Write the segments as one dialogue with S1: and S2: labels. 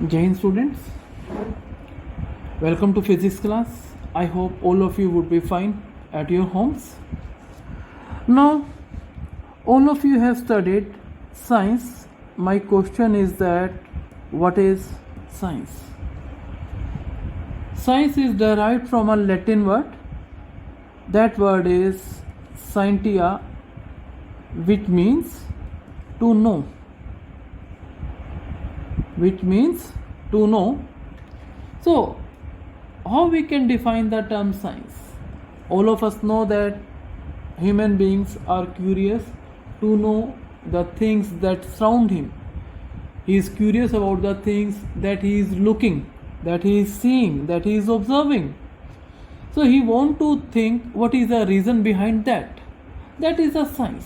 S1: Jai Hind students, welcome to physics class. I hope all of you would be fine at your homes. Now, all of you have studied science. My question is that what is science? Science is derived from a Latin word. That word is scientia, which means to know. So, how we can define the term science? All of us know that human beings are curious to know the things that surround him. He is curious about the things that he is looking, that he is seeing, that he is observing. So he want to think what is the reason behind that. That is a science.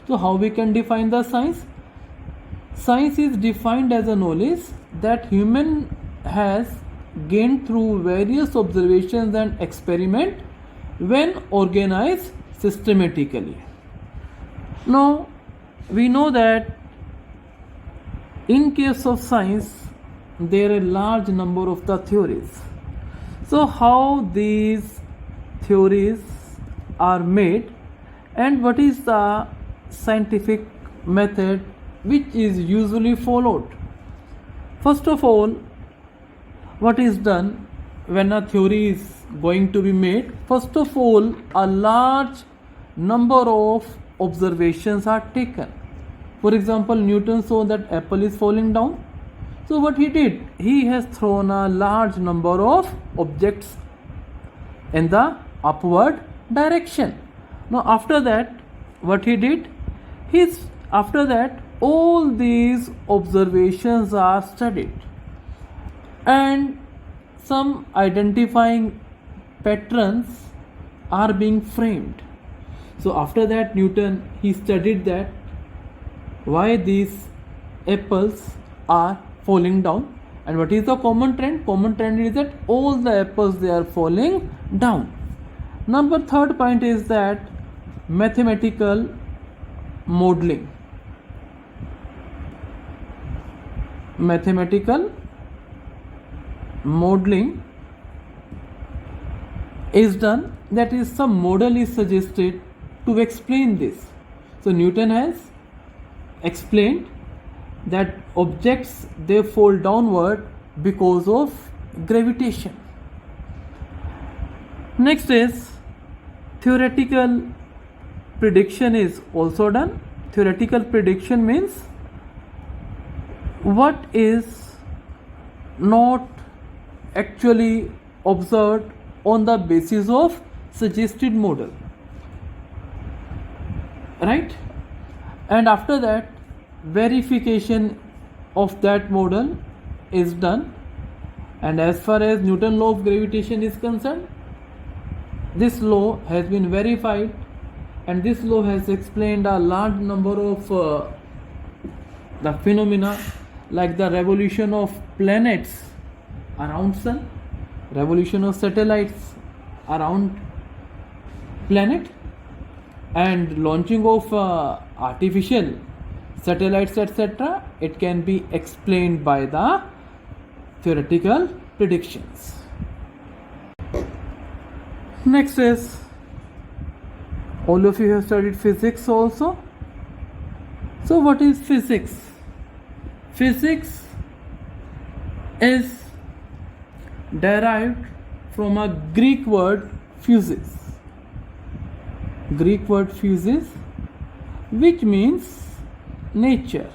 S1: So how we can define the science? Science is defined as a knowledge that human has gained through various observations and experiment when organized systematically. Now we know that in case of science there are a large number of the theories. So how these theories are made and what is the scientific method which is usually followed. First of all, what is done when a theory is going to be made? First of all, a large number of observations are taken. For example, Newton saw that apple is falling down. So what he did? He has thrown a large number of objects in the upward direction. Now after that, what he did? After that, all these observations are studied and some identifying patterns are being framed. So after that, Newton, he studied that why these apples are falling down and what is the common trend. Common trend is that all the apples, they are falling down. Number third point is that mathematical modeling. Mathematical modeling is done, that is some model is suggested to explain this. So Newton has explained that objects, they fall downward because of gravitation. Next is theoretical prediction is also done. Theoretical prediction means what is not actually observed on the basis of suggested model, right? And after that, verification of that model is done. And as far as Newton's law of gravitation is concerned, this law has been verified and this law has explained a large number of the phenomena, like the revolution of planets around sun, revolution of satellites around planet, and launching of artificial satellites, etc. It can be explained by the theoretical predictions. Next is, all of you have studied physics also. So what is physics? Physics is derived from a Greek word physis. Greek word physis, which means nature.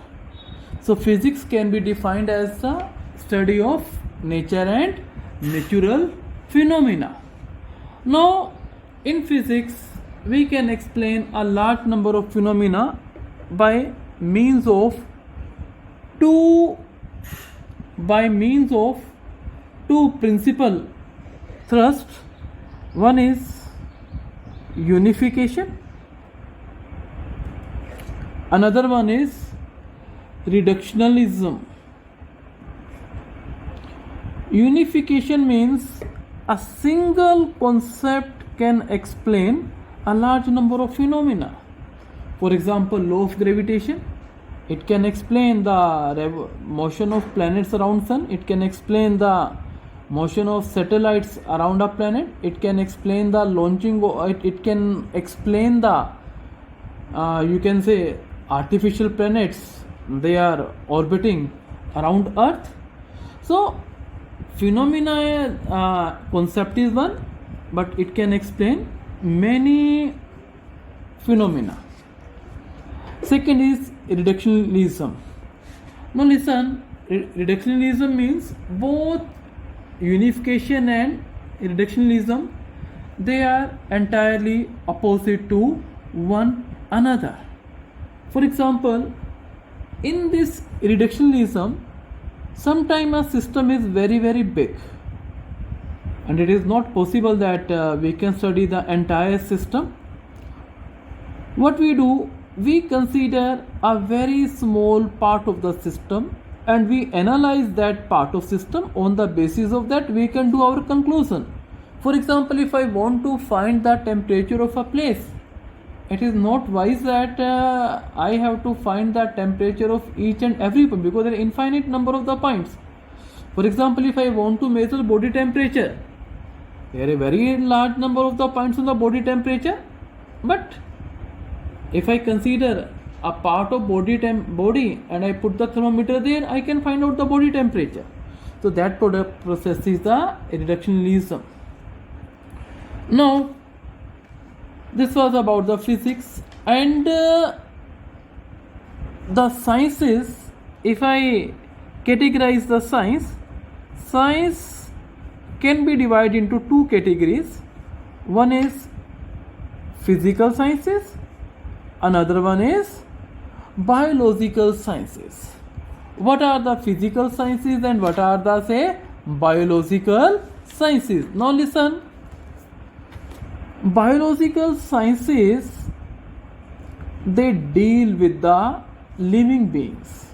S1: So physics can be defined as the study of nature and natural phenomena. Now in physics we can explain a large number of phenomena by means of two principal thrusts. One is unification, another one is reductionism. Unification means a single concept can explain a large number of phenomena. For example, law of gravitation. It can explain the motion of planets around sun. It can explain the motion of satellites around a planet. It can explain the launching. It can explain the you can say artificial planets. They are orbiting around Earth. So phenomena concept is one, but it can explain many phenomena. Second is reductionism. Now listen, reductionism means both unification and reductionism, they are entirely opposite to one another. For example, in this reductionism, sometimes a system is very very big and it is not possible that we can study the entire system. What we do, we consider a very small part of the system and we analyze that part of system. On the basis of that we can do our conclusion. For example, if I want to find the temperature of a place, it is not wise that I have to find the temperature of each and every point, because there are infinite number of the points. For example, if I want to measure body temperature, there are a very large number of the points on the body temperature, but if I consider a part of body and I put the thermometer there, I can find out the body temperature. So that process is the reductionism. Now this was about the physics and the sciences. If I categorize the science can be divided into two categories. One is physical sciences, another one is biological sciences. What are the physical sciences and what are the biological sciences? Now listen, biological sciences, they deal with the living beings.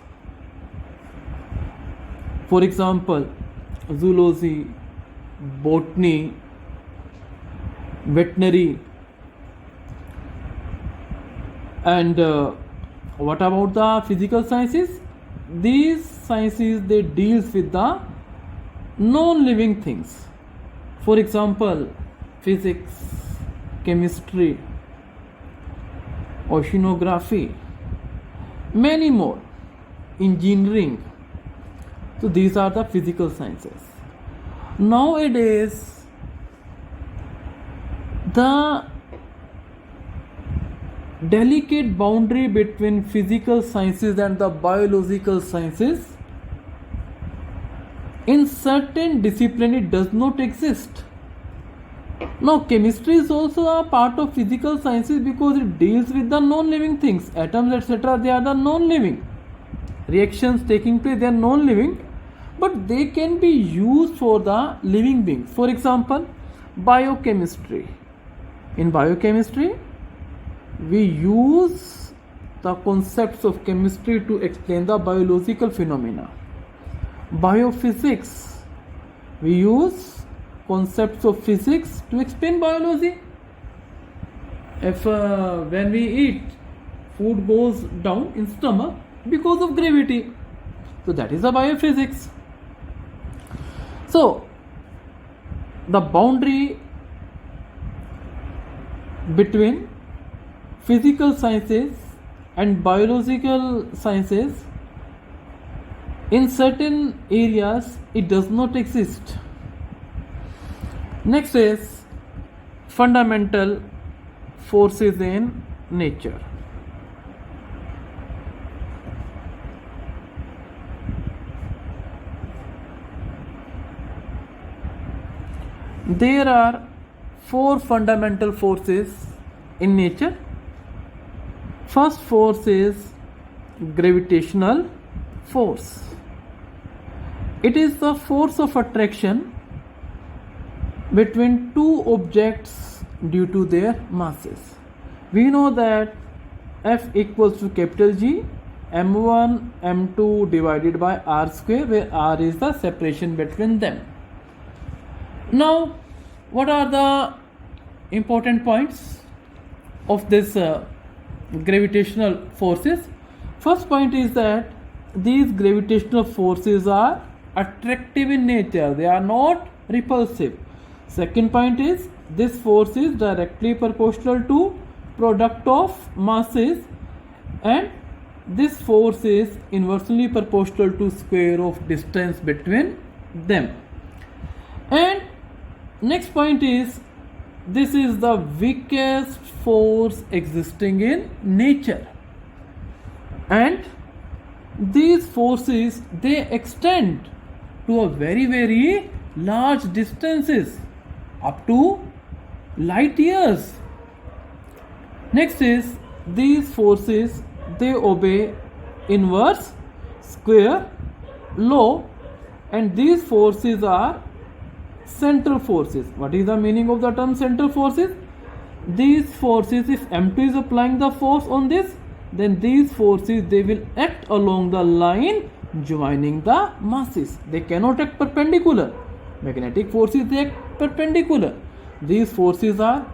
S1: For example, zoology, botany, veterinary, and what about the physical sciences? These sciences, they deals with the non-living things. For example, physics, chemistry, oceanography, many more, engineering. So these are the physical sciences. Nowadays, the delicate boundary between physical sciences and the biological sciences, in certain discipline it does not exist. Now chemistry is also a part of physical sciences because it deals with the non-living things, atoms, etc. They are the non-living reactions taking place, they are non-living, but they can be used for the living beings. For example, biochemistry. In biochemistry, we use the concepts of chemistry to explain the biological phenomena. Biophysics, we use concepts of physics to explain biology. If when we eat, food goes down in stomach because of gravity, so that is the biophysics. So the boundary between physical sciences and biological sciences, in certain areas it does not exist. Next is fundamental forces in nature. There are four fundamental forces in nature. First force is gravitational force. It is the force of attraction between two objects due to their masses. We know that F equals to capital G, m1 m2 divided by r square, where r is the separation between them. Now what are the important points of this gravitational forces? First point is that these gravitational forces are attractive in nature, they are not repulsive. Second point is this force is directly proportional to product of masses, and this force is inversely proportional to square of distance between them. And next point is this is the weakest force existing in nature, and these forces they extend to a very large distances up to light years. Next is these forces they obey inverse square law, and these forces are central forces. What is the meaning of the term central forces? These forces, if M2 is applying the force on this, then these forces they will act along the line joining the masses. They cannot act perpendicular. Magnetic forces they act perpendicular. These forces are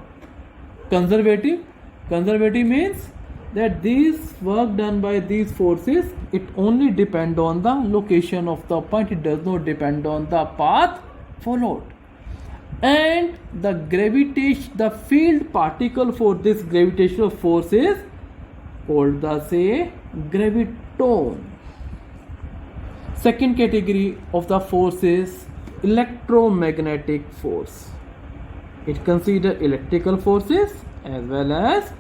S1: conservative. Conservative means that these work done by these forces it only depend on the location of the point, it does not depend on the path followed. And the field particle for this gravitational force is called the say graviton. Second category of the force is electromagnetic force. It considers electrical forces as well as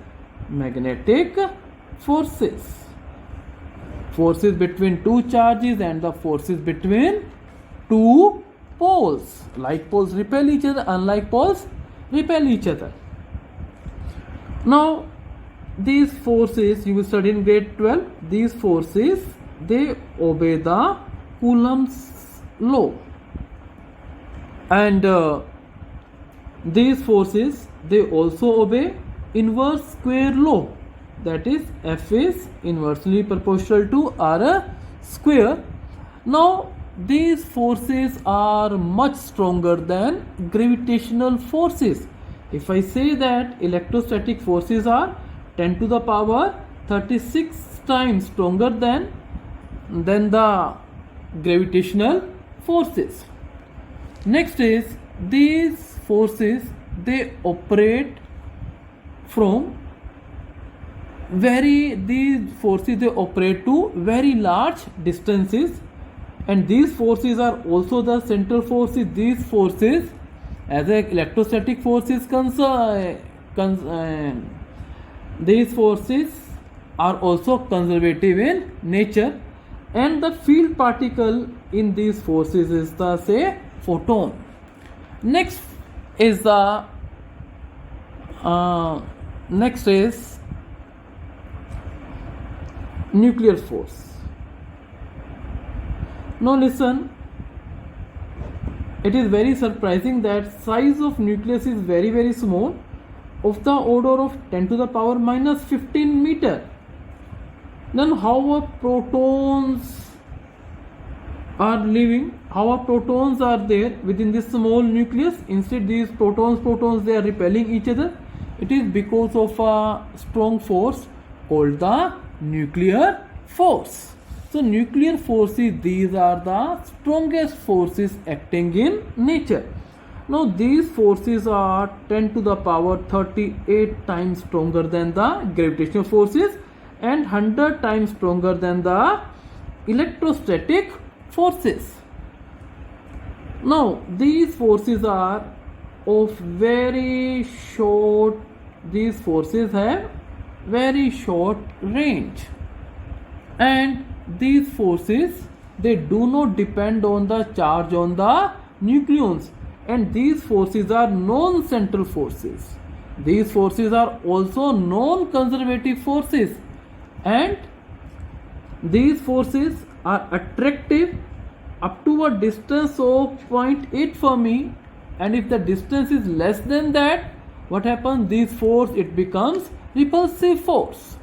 S1: magnetic forces. Forces between two charges and the forces between two poles. Like poles repel each other, unlike poles repel each other. Now these forces you will study in grade 12. These forces they obey the Coulomb's law, and these forces they also obey inverse square law, that is F is inversely proportional to R square. Now these forces are much stronger than gravitational forces. If I say that electrostatic forces are 10 to the power 36 times stronger than the gravitational forces. Next is these forces they operate from these forces they operate to very large distances, and these forces are also the central forces. These forces as a electrostatic forces these forces are also conservative in nature, and the field particle in these forces is the say photon. Next is nuclear force. Now listen, it is very surprising that size of nucleus is very small, of the order of 10 to the power minus 15 meter. Then how protons are living, how protons are there within this small nucleus? Instead these protons they are repelling each other. It is because of a strong force called the nuclear force. So nuclear forces, these are the strongest forces acting in nature. Now these forces are 10 to the power 38 times stronger than the gravitational forces and 100 times stronger than the electrostatic forces. Now these forces are of very short, these forces have very short range, and these forces they do not depend on the charge on the nucleons, and these forces are non-central forces. These forces are also non-conservative forces, and these forces are attractive up to a distance of 0.8 Fermi, and if the distance is less than that, what happens? This force it becomes repulsive force,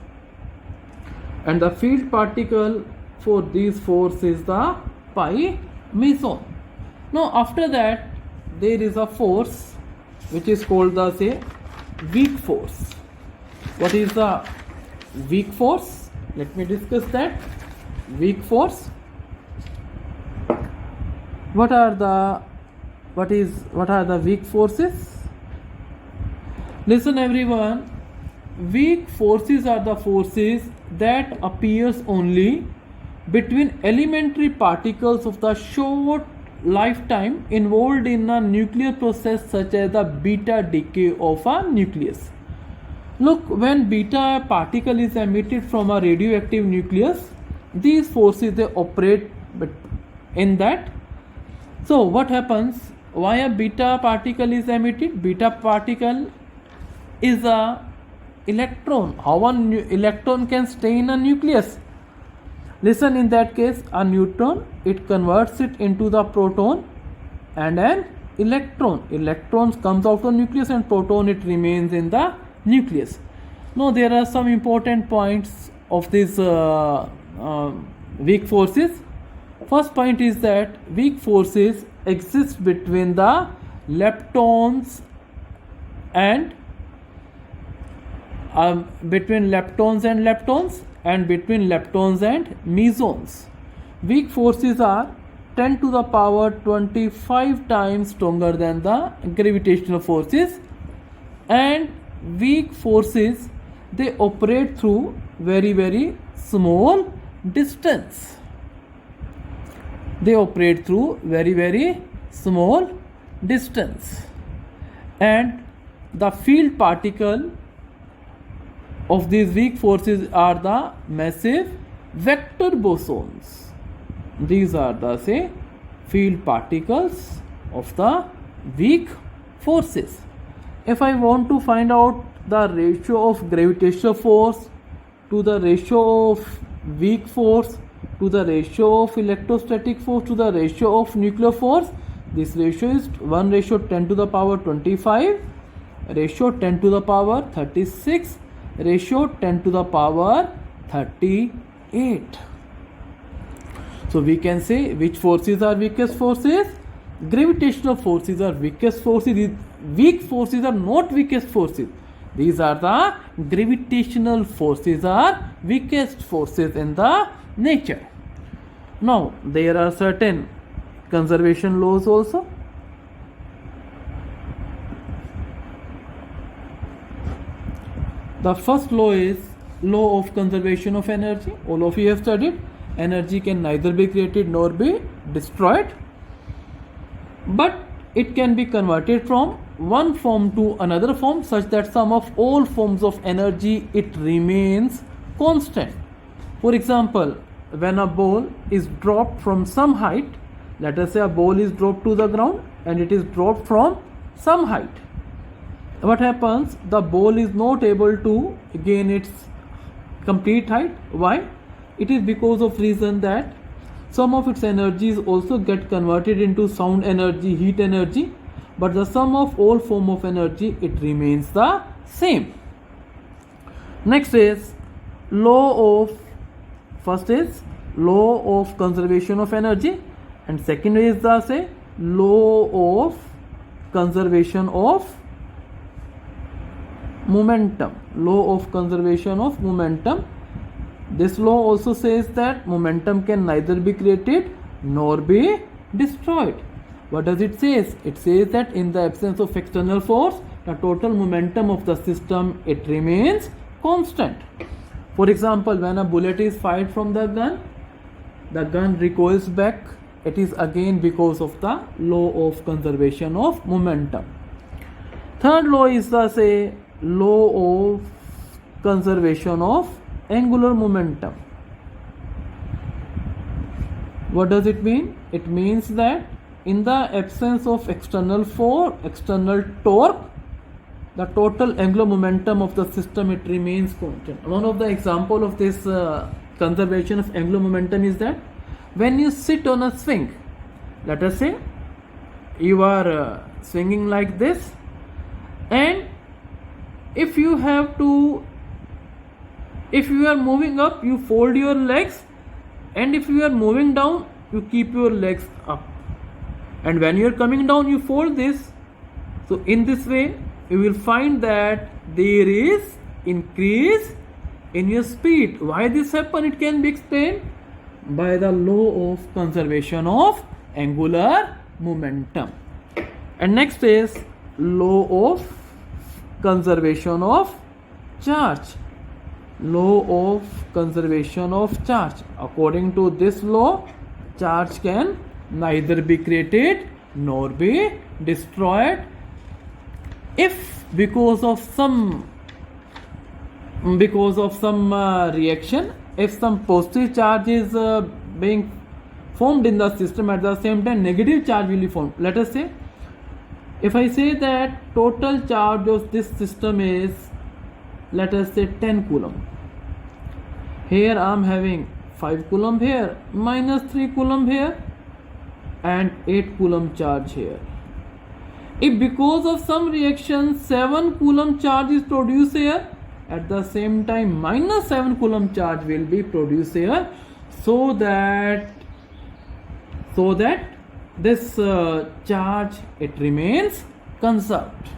S1: and the field particle for this force is the pi meson. Now after that there is a force which is called the say weak force. What is the weak force? let me discuss that. Weak force. What are the weak forces? Listen everyone, weak forces are the forces that appears only between elementary particles of the short lifetime involved in a nuclear process such as the beta decay of a nucleus. Look, when beta particle is emitted from a radioactive nucleus, these forces they operate in that. So what happens? Why a beta particle is emitted? Beta particle is a electron. How an electron can stay in a nucleus? Listen, in that case, a neutron, it converts it into the proton and an electron. Electrons comes out of nucleus and proton it remains in the nucleus. Now there are some important points of these weak forces. First point is that weak forces exist between the leptons and between leptons and mesons. Weak forces are 10 to the power 25 times stronger than the gravitational forces, and weak forces they operate through very, very small distance. They operate through very, very small distance, and the field particle of these weak forces are the massive vector bosons. These are the field particles of the weak forces. If I want to find out the ratio of gravitational force to the ratio of weak force to the ratio of electrostatic force to the ratio of nuclear force, this ratio is 1 ratio 10 to the power 25, ratio 10 to the power 36, ratio 10 to the power 38. So we can say which forces are weakest forces? Gravitational forces are weakest forces. Weak forces are not weakest forces. These are the gravitational forces are weakest forces in the nature. Now there are certain conservation laws also. The first law is law of conservation of energy. All of you have studied. Energy can neither be created nor be destroyed, but it can be converted from one form to another form such that sum of all forms of energy it remains constant. For example, when a ball is dropped from some height, let us say a ball is dropped to the ground and it is dropped from some height. What happens? The ball is not able to gain its complete height. Why? It is because of reason that some of its energies also get converted into sound energy, heat energy, but the sum of all form of energy it remains the same. Next is first is law of conservation of energy, and second is the law of conservation of momentum. Law of conservation of momentum. This law also says that momentum can neither be created nor be destroyed. What does it say? It says that in the absence of external force, the total momentum of the system it remains constant. For example, when a bullet is fired from the gun recoils back. It is again because of the law of conservation of momentum. Third law is the law of conservation of angular momentum. What does it mean? It means that in the absence of external torque, the total angular momentum of the system it remains constant. One of the example of this conservation of angular momentum is that when you sit on a swing, let us say you are swinging like this, and if you are moving up, you fold your legs, and if you are moving down, you keep your legs up, and when you are coming down, you fold this. So in this way you will find that there is increase in your speed. Why this happen? It can be explained by the law of conservation of angular momentum. And next is law of conservation of charge. Law of conservation of charge. According to this law, charge can neither be created nor be destroyed. If because of some reaction, if some positive charge is being formed in the system, at the same time negative charge will be formed. Let us say, if I say that total charge of this system is, let us say 10 coulomb. Here I am having 5 coulomb here, minus 3 coulomb here, and 8 coulomb charge here. If because of some reaction 7 coulomb charge is produced here, at the same time minus 7 coulomb charge will be produced here, so that this charge, it remains conserved.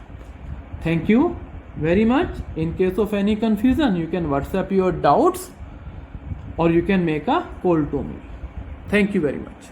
S1: Thank you very much. In case of any confusion, you can WhatsApp your doubts or you can make a call to me. Thank you very much.